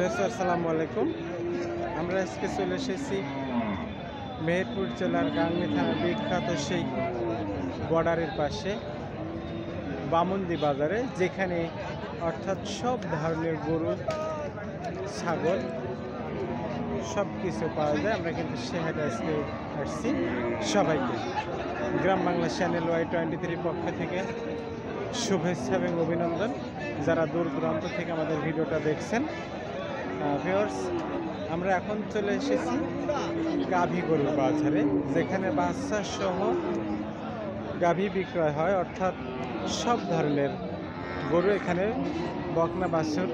আসসালামু আলাইকুম। আমরা আজকে চলে এসেছি মেহেরপুর জেলার গাংনী থানার বিখ্যাত সেই বর্ডারের পাশে বামন্দি বাজারে, যেখানে অর্থাৎ সব ধরনের গরু, ছাগল সব কিছু পাওয়া যায়। আমরা কিন্তু সে হাটে আজকে আসছি। সবাইকে গ্রাম বাংলা চ্যানেল Y23 পক্ষ থেকে শুভেচ্ছা এবং অভিনন্দন, যারা দূর দূরান্ত থেকে আমাদের ভিডিওটা দেখছেন। ভিউয়ার্স, আমরা এখন চলে এসেছি গাভী গরুর বাজারে, যেখানে বাচ্চা সহ গাভী বিক্রয় হয়, অর্থাৎ সব ধরনের গরু এখানে, বকনা বাছুর,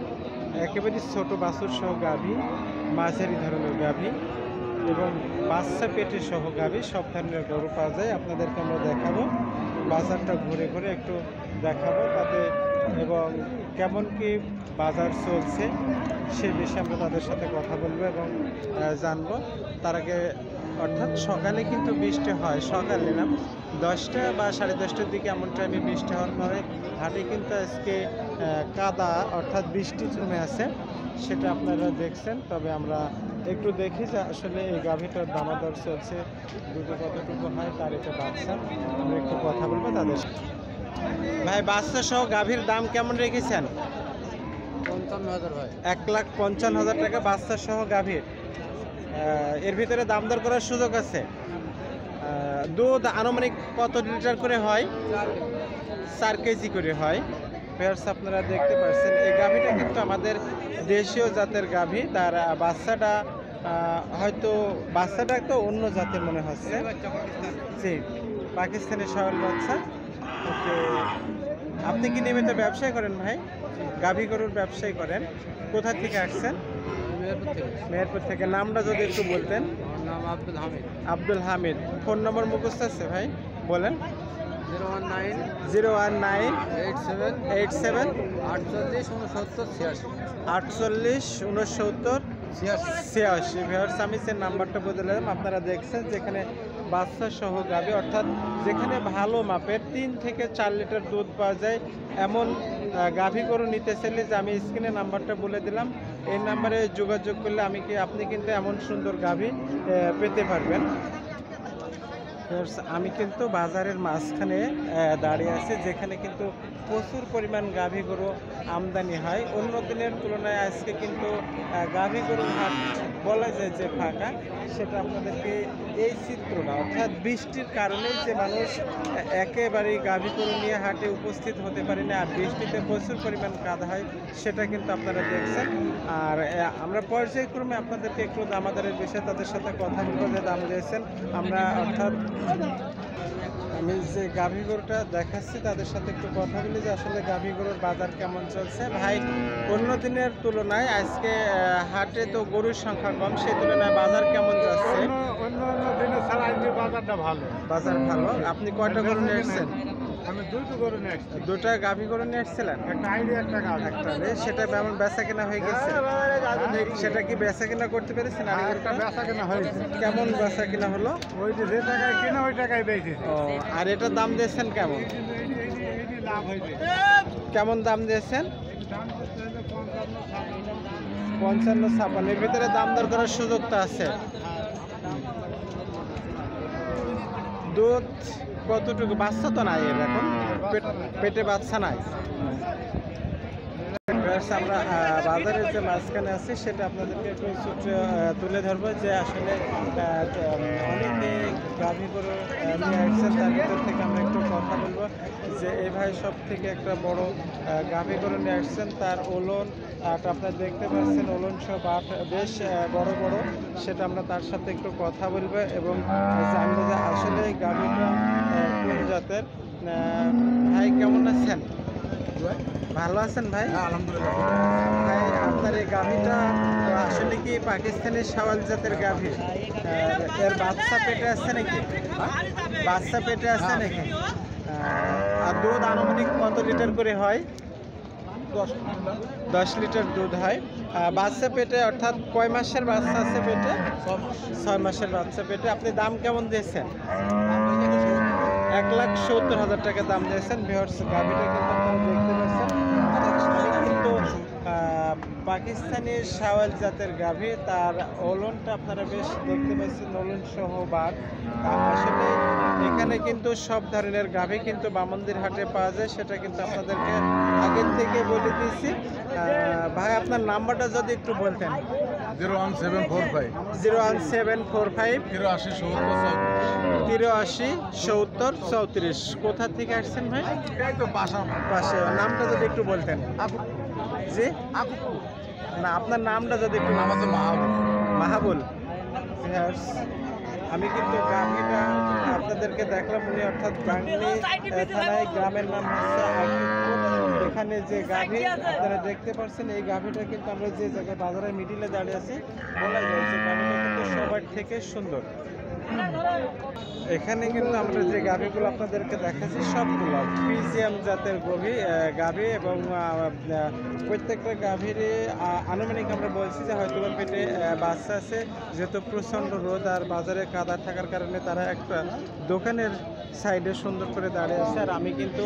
একেবারে ছোট বাছুর সহ গাভী, মাঝারি ধরনের গাভী এবং বাচ্চা পেটে সহ গাভী, সব ধরনের গরু পাওয়া যায়। আপনাদেরকে আমরা দেখাবো, বাজারটা ঘুরে ঘুরে একটু দেখাবো তাতে, এবং কেমন কি বাজার চলছে সে বিষয়ে আমরা তাদের সাথে কথা বলবো এবং জানবো। তার আগে, অর্থাৎ সকালে কিন্তু বৃষ্টি হয়, সকালে না 10টা বা 10:30টার দিকে এমন টাইমে বৃষ্টি হওয়ার পরে হাটে কিন্তু আজকে কাদা, অর্থাৎ বৃষ্টি জমে আছে, সেটা আপনারা দেখছেন। তবে আমরা একটু দেখি যে আসলে এই গাভীটার দামাদর চলছে, দুটো কতটুকু হয়, তার এটা বাচ্চা। আমরা একটু কথা বলবো তাদের সাথে। ভাই, বাচ্চা সহ গাভীর দাম কেমন রেখেছেন? 55,000 ভাই। 1,55,000 টাকা বাচ্চা সহ গাভীর। এর ভিতরে দাম দর করার সুযোগ আছে। দুধ আনুমানিক কত লিটার করে হয়? 4 কেজি করে হয়। ভিউয়ার্স, আপনারা দেখতে পাচ্ছেন এই গাভীটা কিন্তু আমাদের দেশীয় জাতের গাভী। তার বাচ্চাটা হয়তো বাচ্চাটা একটা অন্য জাতের মনে হচ্ছে। জি, পাকিস্তানি শাওয়াল বাচ্চা। ওকে, আপনি কি নিয়মিত ব্যবসায় করেন ভাই? গাভী গরুর ব্যবসায় করেন। কোথা থেকে আসছেন? মেহেরপুর থেকে। নামটা যদি একটু বলতেন। আমার নাম আব্দুল হামিদ। আব্দুল হামিদ। ফোন নম্বর মুখস্থ আছে ভাই? বলেন। 019 87 48 69 86। ভিউয়ার্স, আমি যে নাম্বারটা বললাম, আপনারা দেখছেন যেখানে বাচ্চা সহ গাভী, অর্থাৎ যেখানে ভালো মাপের 3 থেকে 4 লিটার দুধ পাওয়া যায়, এমন গাভী গরু নিতে চাইলে যে আমি স্ক্রিনে নাম্বারটা বলে দিলাম, এই নাম্বারে যোগাযোগ করলে আপনি কিন্তু এমন সুন্দর গাভী পেতে পারবেন। আমি কিন্তু বাজারের মাঝখানে দাঁড়িয়ে আছি, যেখানে কিন্তু প্রচুর পরিমাণ গাভী গরু আমদানি হয়। অন্য দিনের তুলনায় আজকে কিন্তু গাভী গরুর হাট বলা যায় যে ফাঁকা। সেটা আপনাদেরকে এই চিত্রটা, অর্থাৎ বৃষ্টির কারণে যে মানুষ একেবারেই গাভী গরু নিয়ে হাটে উপস্থিত হতে পারে না, আর বৃষ্টিতে প্রচুর পরিমাণ কাদা হয়, সেটা কিন্তু আপনারা দেখছেন। আর আমরা পর্যায়ক্রমে আপনাদেরকে একটু দামাদারের বিষয়ে তাদের সাথে কথা বলবো, যে দাম দিয়েছেন। আমরা অর্থাৎ আমি যে গাভী গরুটা দেখাচ্ছি তাদের সাথে একটু কথা বলি যে আসলে গাভী গরুর বাজার কেমন চলছে। ভাই, অন্য দিনের তুলনায় আজকে হাটে তো গরুর সংখ্যা কম, সেই তুলনায় বাজার কেমন যাচ্ছে? অন্য দিনে ছাড়া আজকে বাজারটা ভালো। বাজার ভালো। আপনি কয়টা গরু নিয়ে এসেছেন? আমি 2টো গরু নিয়ে আসছি। 2টা গাভী গরু নিয়ে এসেছিলেন? একটা আইডিয়া, একটা গাছ। একটা সেটা যেমন বেচা কেনা হয়ে গেছে, সেটা কি বেচা কেনা করতে পেরেছেন? আর একটা বেচা কেনা হয়েছে। কেমন বেচা কেনা হলো? ওই যে টাকায় কেনা ওই টাকায় বেচেছে। ও, আর এটার দাম দিয়েছেন কেমন? লাভ হয়েছে। কেমন দাম দিয়েছেন? 55-56। এর ভিতরে দাম দর করার সুযোগ তো আছে। দুধ কতটুকু? বাচ্চা তো নাই এর এখন, পেটে বাচ্চা নাই। আমরা বাজারের যে মাঝখানে আছি সেটা আপনাদেরকে একটু তুলে ধরবো, যে আসলে অনেকে গাভী গরু নিয়ে আসছেন, তার ভিতর থেকে আমরা একটু কথা বলবো যে এই ভাই সব থেকে একটা বড় গাভী গরু নিয়ে আসছেন। তার ওলন আপনারা দেখতে পাচ্ছেন, ওলন সব বেশ বড় বড়, সেটা আমরা তার সাথে একটু কথা বলবো এবং জানবো যে আসলে এই গাভীটা কোন জাতের। ভাই, কেমন আছেন? ভালো আছেন ভাই? আলহামদুলিল্লাহ। ভাই, আপনার এই গাভীটা আসলে কি পাকিস্তানি শাওয়াল জাতের গাভী? এর বাচ্চা পেটে আসছে নাকি? বাচ্চা পেটে আসছে নাকি? আর দুধ আনুমানিক কত লিটার করে হয়? 10 লিটার দুধ হয়। বাচ্চা পেটে, অর্থাৎ কয় মাসের বাচ্চা আছে পেটে? 6 মাসের বাচ্চা পেটে। আপনি দাম কেমন দিয়েছেন? 1,70,000 টাকা দাম দিয়েছেন। ভিউয়ার্স, গাভীটা কিন্তু আপনারা দেখতে পাচ্ছেন, কিন্তু পাকিস্তানি শাওয়াল জাতের গাভী। তার ওলনটা আপনারা বেশ দেখতে পাচ্ছেন, ওলন সহ বার। আসলে এখানে কিন্তু সব ধরনের গাভী কিন্তু বামন্দির হাটে পাওয়া যায়, সেটা কিন্তু আপনাদেরকে আগের থেকে বলে দিয়েছি। ভাই আপনার নাম্বারটা যদি একটু বলতেন। 01745 01745 83 83 70 34। কোথা থেকে আসছেন ভাই? এই তো পাশা পাশে। নামটা যদি একটু বলতেন। জি না, আপনার নামটা যদি একটু নাম আছে মাহবুব। মাহাবুল। Viewers, আমি কিন্তু গাভীটা আপনাদেরকে দেখলাম, উনি অর্থাৎ গাংনী থানায়, গ্রামের নাম হচ্ছে আকিবপুর। এখানে যে গাভী আপনারা দেখতে পাচ্ছেন, এই গাভীটা কিন্তু আমরা যে জায়গায় বাজারের মিডিলে দাঁড়িয়ে আছি, বলা যায় যে গাভীটা কিন্তু সবার থেকে সুন্দর। এখানে কিন্তু আমরা যে গাভীগুলো আপনাদেরকে দেখাচ্ছি সবগুলো ফ্রিজিয়ান জাতের গাভী এবং প্রত্যেকটা গাভীরই আনুমানিক আমরা বলছি যে হয়তো পেটে বাচ্চা আছে। যেহেতু প্রচণ্ড রোদ আর বাজারে কাদা থাকার কারণে তারা একটা দোকানের সাইডে সুন্দর করে দাঁড়িয়ে আছে। আর আমি কিন্তু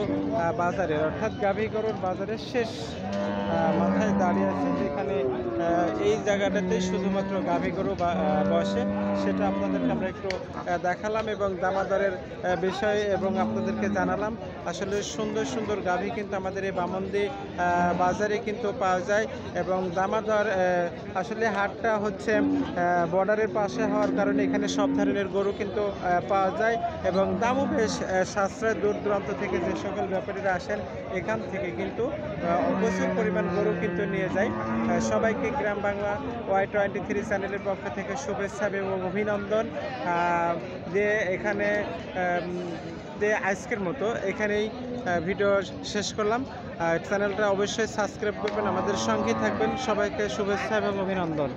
বাজারে অর্থাৎ গাভী গরুর বাজারের শেষ মাথায় দাঁড়িয়ে আছি, যেখানে এই জায়গাটাতেই শুধুমাত্র গাভী গরু বসে। সেটা আপনাদেরকে আমরা একটু দেখালাম এবং দামাদরের বিষয় এবং আপনাদেরকে জানালাম। আসলে সুন্দর সুন্দর গাভী কিন্তু আমাদের এই বামন্দি বাজারে কিন্তু পাওয়া যায় এবং দামাদর আসলে হাটটা হচ্ছে বর্ডারের পাশে হওয়ার কারণে এখানে সব ধরনের গরু কিন্তু পাওয়া যায় এবং দামও বেশ সাশ্রয়। দূর দূরান্ত থেকে যে সকল ব্যাপারীরা আসেন এখান থেকে কিন্তু প্রচুর পরিমাণ গরু কিন্তু নিয়ে যায়। সবাইকে গ্রাম বাংলা Y23 চ্যানেলের পক্ষ থেকে শুভেচ্ছা এবং অভিনন্দন দিয়ে এখানে আজকের মতো এখানেই ভিডিও শেষ করলাম। চ্যানেলটা অবশ্যই সাবস্ক্রাইব করবেন, আমাদের সঙ্গেই থাকবেন। সবাইকে শুভেচ্ছা এবং অভিনন্দন।